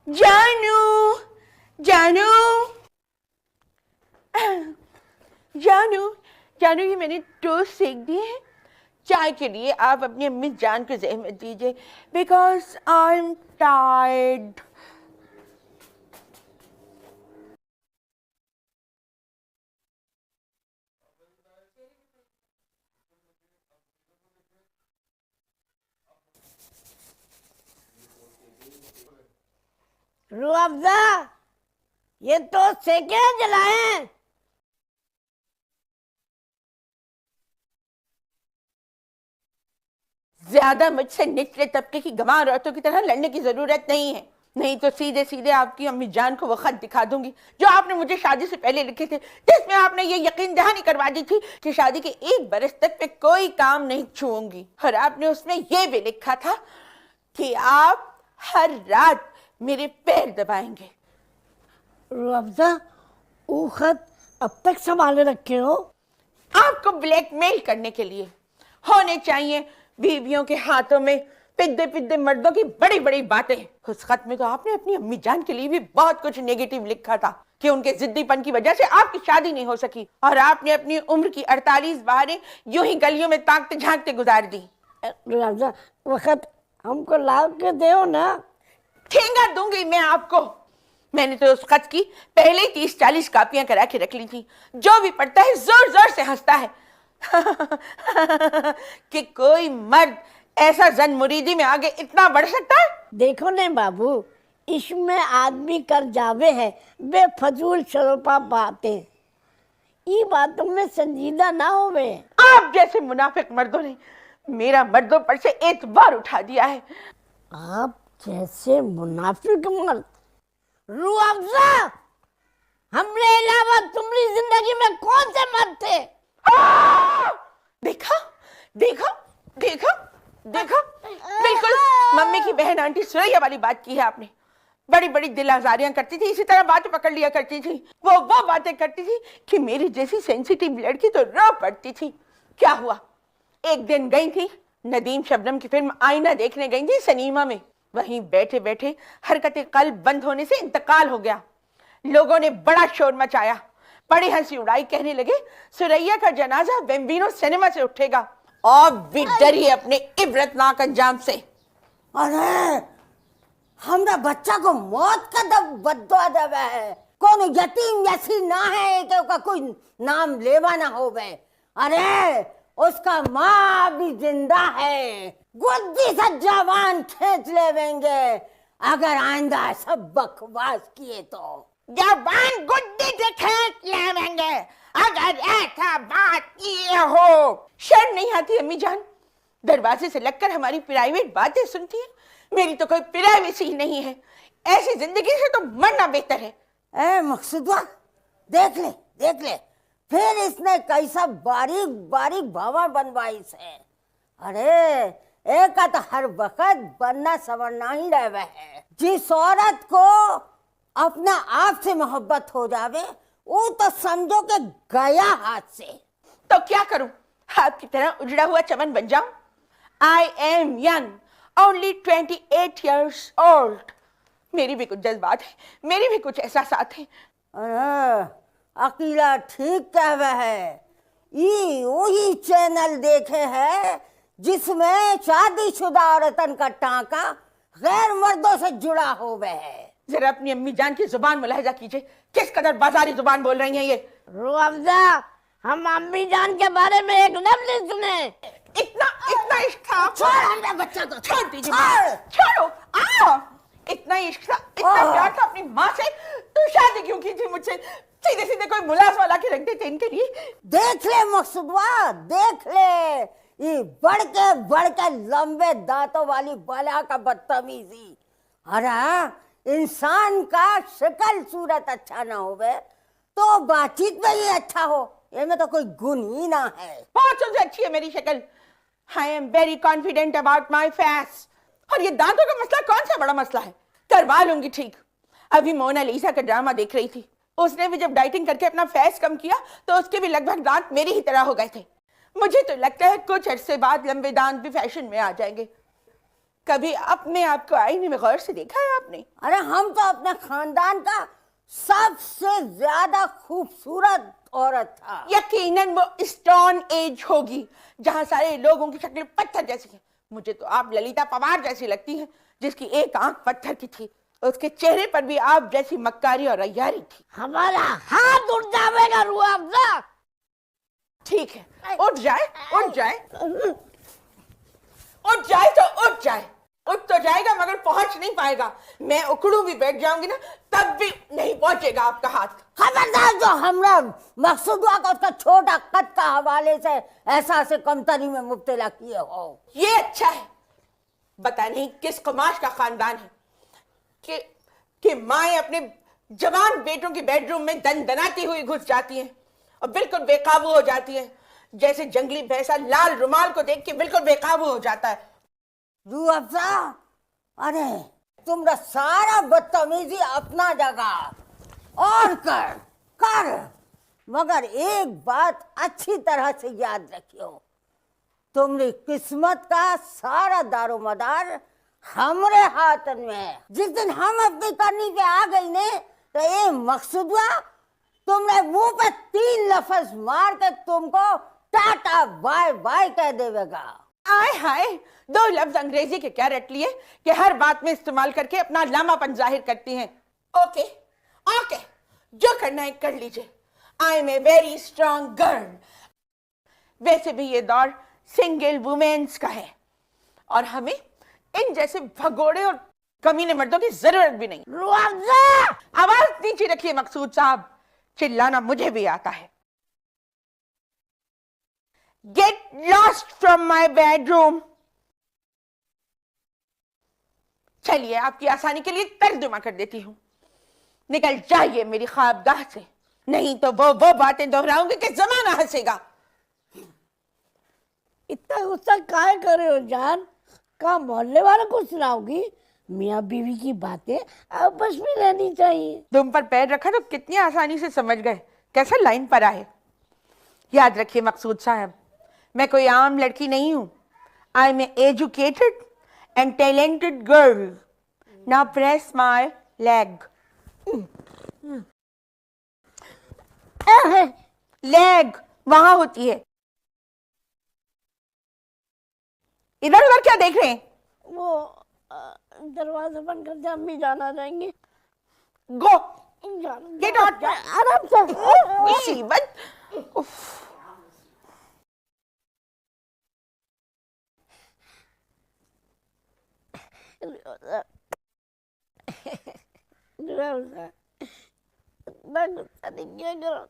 जानू जानू जानू जानू, ये मैंने टोस्ट सेक दिए हैं। चाय के लिए आप अपनी अम्मी जान को ज़हमत दीजिए, because I am tired. Rooh Afza, ये तो सेके जलाए हैं। ज्यादा मुझसे निचले तबके की गंवार औरतों की तरह लड़ने की जरूरत नहीं है, नहीं तो सीधे सीधे आपकी अम्मी जान को वो खत दिखा दूंगी जो आपने मुझे शादी से पहले लिखे थे, जिसमें आपने ये यकीन दहानी करवा दी थी कि शादी के 1 बरस तक मैं कोई काम नहीं छूऊंगी। और आपने उसमें ये भी लिखा था कि आप हर रात मेरे पैर दबाएंगे। रूह अफ़ज़ा, वो खत अब तक संभाले रखे हो? आपको ब्लैकमेल करने के लिए। होने चाहिए बीवियों के हाथों में पिद्दे पिद्दे मर्दों की बड़ी बड़ी बातें। उस खत में तो आपने अपनी अम्मी जान के लिए भी बहुत कुछ नेगेटिव लिखा था कि उनके जिद्दीपन की वजह से आपकी शादी नहीं हो सकी, और आपने अपनी उम्र की 48 बहारें यूं ही गलियों में ताकते झांकते गुजार दी। रूह अफ़ज़ा, वो खत हमको ला के दो ना। ठेंगा दूंगी मैं आपको। मैंने तो उस खत की पहले ही 30-40 कापियां करा के रख ली थी। जो भी पढ़ता है जोर जोर से हंसता है कि कोई मर्द ऐसा जन मुरीदी में आगे इतना बढ़ सकता है। देखो ने बाबू, इश्क में आदमी कर जावे है बेफजूल शरोपा बातें, ये बातों में संजीदा ना होवे। आप जैसे मुनाफिक मर्दों ने मेरा मर्दों पर से एतबार उठा दिया है। आप जैसे मुनाफिक मर्द? रूह अफ़ज़ा, हमरे अलावा तुम्हारी जिंदगी में कौन से मर्द थे? देखा देखा देखा देखा, बिल्कुल मम्मी की बहन आंटी सुरैया वाली बात की है आपने। बड़ी बड़ी दिल आजारियां करती थी, इसी तरह बातें पकड़ लिया करती थी। वो बातें करती थी कि मेरी जैसी सेंसिटिव लड़की तो रो पड़ती थी। क्या हुआ, एक दिन गई थी नदीम शबनम की फिल्म आईना देखने गई थी सिनेमा में। वहीं बैठे बैठे हरकत कल्ब बंद होने से इंतकाल हो गया। लोगों ने बड़ा शोर मचाया, बड़ी हंसी उड़ाई, कहने लगे सुरैया का जनाजा बेम्बिनो सिनेमा से उठेगा। और भी डरिए अपने इबरतनाक अंजाम से। अरे हमरा बच्चा को मौत का बद्दुआ देवे है। कौन यतीम जैसी ना है कि उसका कोई नाम लेवा ना हो गए। अरे उसका माँ भी जिंदा है, गुद्दी से जवान खींच लेवेंगे अगर आइंदा सब बकवास किए तो। जवान गुद्दी से खींच लेवेंगे अगर ऐसा बात किए हो। शर्म नहीं आती अम्मी जान? दरवाजे से लगकर हमारी प्राइवेट बातें सुनती है। मेरी तो कोई प्राइवेसी ही नहीं है। ऐसी जिंदगी से तो मरना बेहतर है। ए मकसूदा, देख ले फिर इसने कैसा बारीक बारीक भवन बनवाई से। अरे एक तो हर वक्त बनना संवरना ही रहे है। जिस औरत को अपना आप से मोहब्बत हो जावे वो तो समझो कि गया हाथ से। तो क्या करूं, आपकी तरह उजड़ा हुआ चमन बन जाऊं? I am young, only 28 years old। मेरी भी कुछ जज्बात है, मेरी भी कुछ एहसासात हैं। अरे अकीला ठीक कहवे है। ये वही चैनल देखे है जिसमें शादीशुदा औरतन का टांका गैर मर्दों से जुड़ा हुआ है। जरा अपनी अम्मी जान की जुबान मुलाहिजा कीजिए, किस कदर बाजारी जुबान बोल रही हैं ये। रूह अफ़ज़ा, हम अम्मी जान के बारे में एक लफ्ज़ नहीं सुने। इतना इश्क था। छोड़ हमरा बच्चा को, छोड़ दीजिए, छोड़ो। इतना इश्क था, इतना प्यार था अपनी माँ से, तो शादी क्यों की थी मुझसे? सीधे सीधे कोई मुलाज़िम ला के रख देते इनके लिए। देख ले मकसूदवा, देख ले ये बढ़ के लंबे दांतों वाली बला का बदतमीजी। अरे इंसान का शक्ल सूरत अच्छा ना होवे तो बातचीत में ही अच्छा हो, ये में तो कोई गुण ही ना है। बहुत सबसे अच्छी है मेरी शक्ल। I am very confident about my face. और ये दांतों का मसला कौन सा बड़ा मसला है, करवा लूंगी ठीक। अभी मोनालिसा का ड्रामा देख रही थी, उसने भी जब डाइटिंग करके अपना फेस कम किया तो उसके भी लगभग दांत मेरी ही तरह हो गए थे। मुझे तो लगता है कुछ अरसे बाद लंबे दांत भी फैशन में आ जाएंगे। کبھی اپنے آپ کو آئینے میں غور سے دیکھا ہے آپ نے؟ ارے ہم تو اپنے خاندان کا سب سے زیادہ خوبصورت عورت تھا. یقیناً وہ اسٹون ایج ہوگی جہاں سارے لوگوں کی شکل پتھر جیسی ہے. مجھے تو آپ للیتا پوار جیسی لگتی ہیں جس کی ایک آنکھ پتھر کی تھی. اس کے چہرے پر بھی آپ جیسی مکاری اور عیاری تھی. ہمارا ہاتھ اٹھ جاوے گا روح افزا. ٹھیک ہے اٹھ جائے اٹھ جائے اٹھ جائے تو اٹھ جائے. اٹھ تو جائے گا مگر پہنچ نہیں پائے گا. میں اکڑوں بھی بیٹھ جاؤں گی نا تب بھی نہیں پہنچے گا آپ کا ہاتھ. خبردار جو ہمرا مقصود ہوا کہ اس کا چھوٹا قد کا حوالے سے احساس کمتری میں مبتلا کیے ہو. یہ اچھا ہے. پتہ نہیں کس قماش کا خاندان ہے کہ مائیں اپنے جوان بیٹوں کے بیڈ روم میں دن دناتی ہوئی گھس جاتی ہیں اور بالکل بے قابو ہو جاتی ہیں جیسے جنگلی بھینسا لال رومال کو دیکھ کے بالکل بے قابو ہو جاتا ہے. روح افزا ارے تمہارا سارا بدتمیزی اپنا جگہ اور کر مگر ایک بات اچھی طرح سے یاد رکھیو. تمہاری قسمت کا سارا دار و مدار ہمارے ہاتھ میں ہے. جس دن ہم اپنی کرنی پہ آ گئی نے تو یہ مقصود ہوا تمہارے منہ پہ 3 لفظ مار کے تم کو ٹاٹا بائے بائے کہہ دے گا. آئے ہائے 2 لفظ انگریزی کے کیا رٹ لیے کہ ہر بات میں استعمال کر کے اپنا لاما پن ظاہر کرتی ہیں. اوکے اوکے جو کرنا ہے کر لیجئے. I am a very strong girl. ویسے بھی یہ دور سنگل وومینز کا ہے اور ہمیں ان جیسے بھگوڑے اور کمینے مردوں کی ضرورت بھی نہیں. روح افزا آواز نیچے رکھیے مقصود صاحب. چلانا مجھے بھی آتا ہے. Get lost from my bedroom. چلیے آپ کی آسانی کے لیے ترجمہ کر دیتی ہوں. نکل جائیے میری خوابگاہ سے نہیں تو وہ باتیں دہراؤں گی کہ زمانہ ہنسے گا. اتنا غصہ کائے کرے ہو جان؟ کہاں محلے والوں کو سناؤ گی؟ میاں بیوی کی باتیں آپس میں رہنی چاہیے. تم پر پیر رکھا تو کتنی آسانی سے سمجھ گئے کیسے لائن پر آئے. یاد رکھیے مقصود صاحب میں کوئی عام لڑکی نہیں ہوں. I am an educated and talented girl. Now press my leg. League وہاں ہوتی ہے. ادھر ادھر کیا دیکھ رہے ہیں؟ وہ دروازہ بند کر کے امی جانا جائیں گے. Go get out. آرام سے. مصیبت. میں غصہ نہیں کیا کرو.